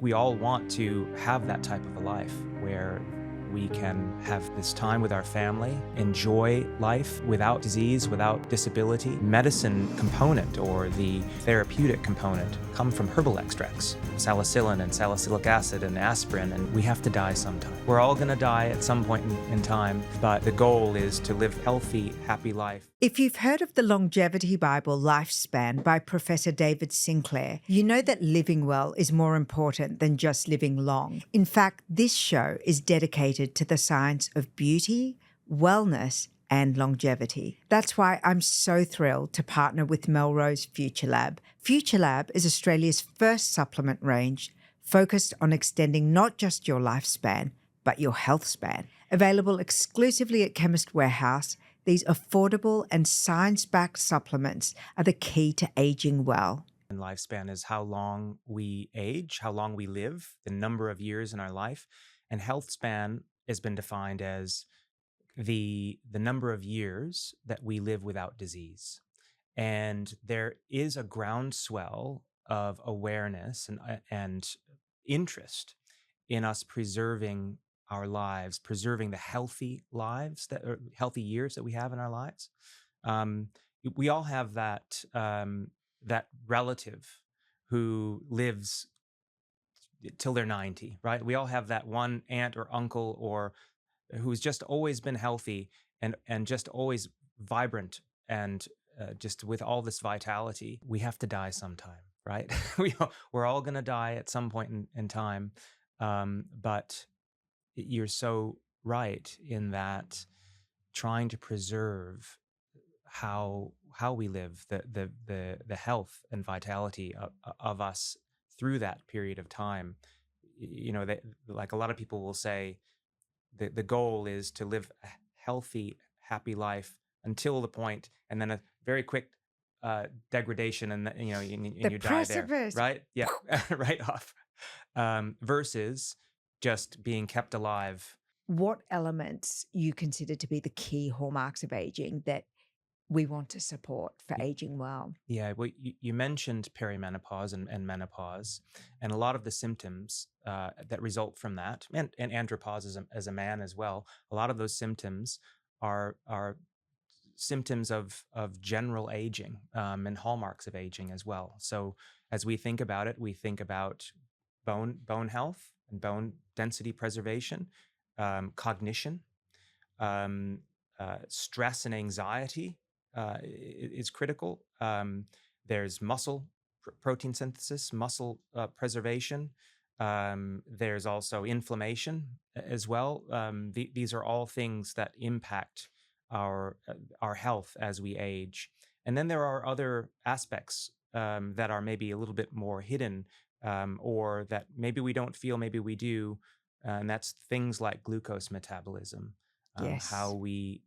think we all want to have that type of a life where we can have this time with our family, enjoy life without disease, without disability. Medicine component or the therapeutic component come from herbal extracts, salicylin and salicylic acid and aspirin, and we have to die sometime. We're all gonna die at some point in time, but the goal is to live a healthy, happy life. If you've heard of the longevity Bible, Lifespan, by Professor David Sinclair, you know that living well is more important than just living long. In fact, this show is dedicated to the science of beauty, wellness, and longevity. That's why I'm so thrilled to partner with Melrose FUTURELAB. FUTURELAB is Australia's first supplement range focused on extending not just your lifespan, but your health span. Available exclusively at Chemist Warehouse, these affordable and science-backed supplements are the key to aging well. And lifespan is how long we age, how long we live, the number of years in our life. And health span has been defined as the number of years that we live without disease. And there is a groundswell of awareness and interest in us preserving our lives, preserving the healthy lives healthy years that we have in our lives. We all have that that relative who lives till they're 90, right? We all have that one aunt or uncle or who's just always been healthy and just always vibrant and just with all this vitality. We have to die sometime, right? We're all going to die at some point in time. But you're so right in that trying to preserve how we live, the health and vitality of us through that period of time. You know, like a lot of people will say, the goal is to live a healthy, happy life until the point, and then a very quick degradation, and you know, and you die there, right? Yeah, right off. Versus just being kept alive. What elements you consider to be the key hallmarks of aging that we want to support for aging well? Yeah, well, you mentioned perimenopause and menopause, and a lot of the symptoms that result from that, and andropause as a man as well. A lot of those symptoms are symptoms of general aging and hallmarks of aging as well. So as we think about it, we think about bone health and bone density preservation, cognition, stress and anxiety is critical. There's muscle protein synthesis, muscle preservation. There's also inflammation as well. These are all things that impact our health as we age. And then there are other aspects that are maybe a little bit more hidden, or that maybe we don't feel, maybe we do. And that's things like glucose metabolism, Yes. how we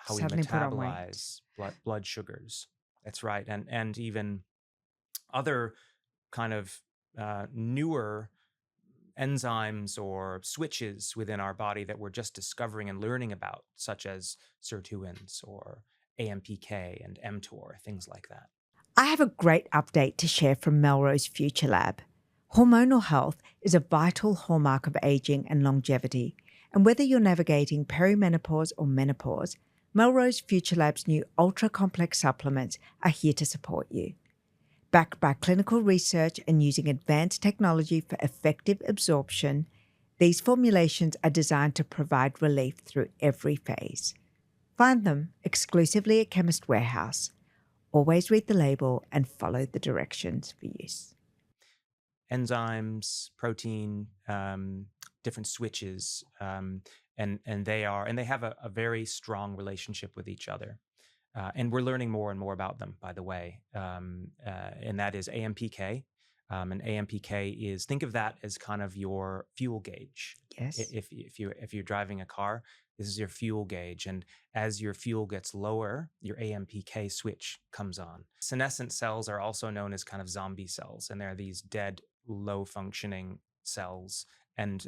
Suddenly put on weight. metabolize blood sugars. That's right, and even other kind of newer enzymes or switches within our body that we're just discovering and learning about, such as sirtuins or AMPK and mTOR, things like that. I have a great update to share from Melrose FUTURELAB. Hormonal health is a vital hallmark of aging and longevity, and whether you're navigating perimenopause or menopause, Melrose FUTURELAB's new ultra-complex supplements are here to support you. Backed by clinical research and using advanced technology for effective absorption, these formulations are designed to provide relief through every phase. Find them exclusively at Chemist Warehouse. Always read the label and follow the directions for use. Enzymes, protein, different switches, and they have a very strong relationship with each other. And we're learning more and more about them, by the way. And that is AMPK. And AMPK is, think of that as kind of your fuel gauge. Yes. If you're driving a car, this is your fuel gauge. And as your fuel gets lower, your AMPK switch comes on. Senescent cells are also known as kind of zombie cells, and they're these dead, low functioning cells. And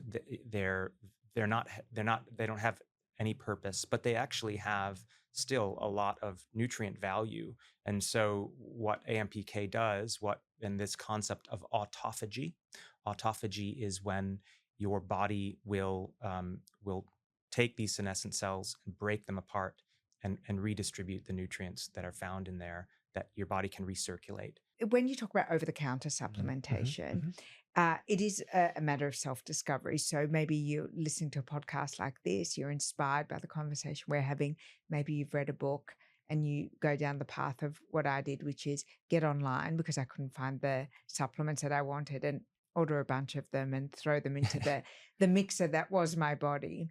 they don't have any purpose, but they actually have still a lot of nutrient value. And so what AMPK does, in this concept of autophagy autophagy is when your body will take these senescent cells and break them apart and redistribute the nutrients that are found in there that your body can recirculate. When you talk about over-the-counter Mhm, supplementation, mhm. it is a matter of self-discovery. So maybe you're listening to a podcast like this, you're inspired by the conversation we're having. Maybe you've read a book and you go down the path of what I did, which is get online because I couldn't find the supplements that I wanted and order a bunch of them and throw them into the mixer that was my body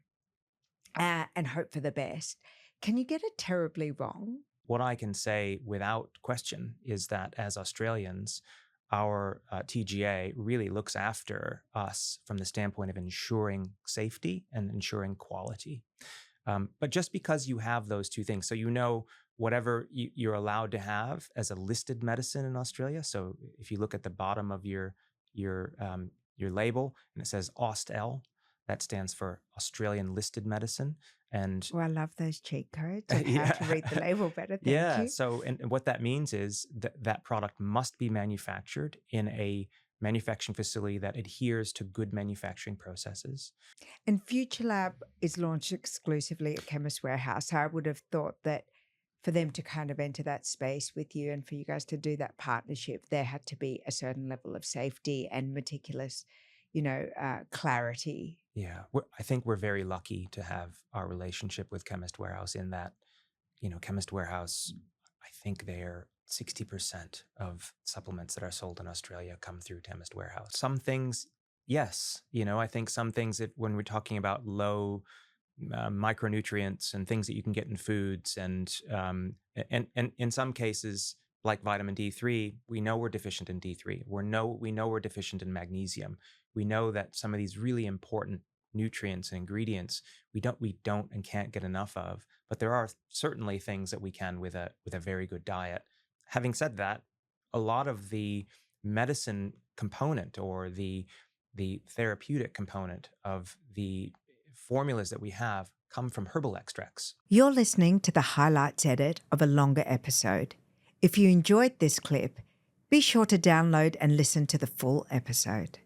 and hope for the best. Can you get it terribly wrong? What I can say without question is that as Australians, our TGA really looks after us from the standpoint of ensuring safety and ensuring quality. But just because you have those two things, so whatever you're allowed to have as a listed medicine in Australia. So if you look at the bottom of your label and it says AustL, that stands for Australian Listed Medicine. And Oh, I love those cheat codes of how to read the yeah. label better. Thank Yeah. you. So, and what that means is that product must be manufactured in a manufacturing facility that adheres to good manufacturing processes. And FutureLab is launched exclusively at Chemist Warehouse. So I would have thought that for them to kind of enter that space with you and for you guys to do that partnership, there had to be a certain level of safety and meticulous, clarity. Yeah. I think we're very lucky to have our relationship with Chemist Warehouse in that, Chemist Warehouse, I think they're 60% of supplements that are sold in Australia come through Chemist Warehouse. Some things, yes. I think some things, when we're talking about low micronutrients and things that you can get in foods, and in some cases, like vitamin D3, we know we're deficient in D3. We know we're deficient in magnesium. We know that some of these really important nutrients and ingredients we don't and can't get enough of. But there are certainly things that we can with a very good diet. Having said that, a lot of the medicine component or the therapeutic component of the formulas that we have come from herbal extracts. You're listening to the highlights edit of a longer episode. If you enjoyed this clip, be sure to download and listen to the full episode.